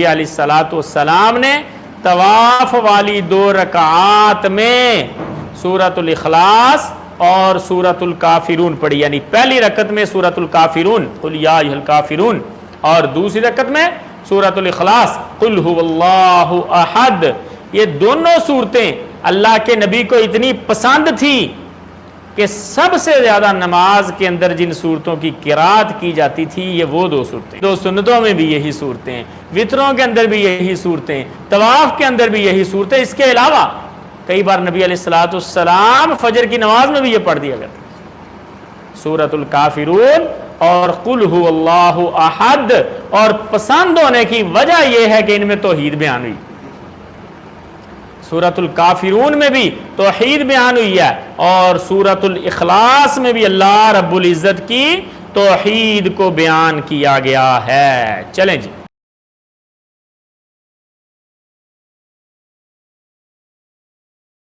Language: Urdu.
علیہ الصلوۃ والسلام نے طواف والی 2 رکعات میں سورۃ الاخلاص اور سورۃ الکافرون پڑھی، یعنی پہلی رکعت میں سورۃ الکافرون قل یا ایھا الکافرون اور دوسری رکعت میں سورۃ الاخلاص قل ھو اللہ احد۔ یہ دونوں صورتیں اللہ کے نبی کو اتنی پسند تھی کہ سب سے زیادہ نماز کے اندر جن صورتوں کی قرات کی جاتی تھی یہ وہ 2 صورتیں، 2 سنتوں میں بھی یہی صورتیں، وطروں کے اندر بھی یہی صورتیں، طواف کے اندر بھی یہی صورتیں۔ اس کے علاوہ کئی بار نبی علیہ الصلوۃ والسلام فجر کی نماز میں بھی یہ پڑھ دیا کرتے، سورۃ الکافرون اور قل ھو اللہ احد۔ اور پسند ہونے کی وجہ یہ ہے کہ ان میں توحید بیان ہوئی، سورۃ الکافرون میں بھی توحید بیان ہوئی ہے اور سورۃ الاخلاص میں بھی اللہ رب العزت کی توحید کو بیان کیا گیا ہے۔ چلیں جی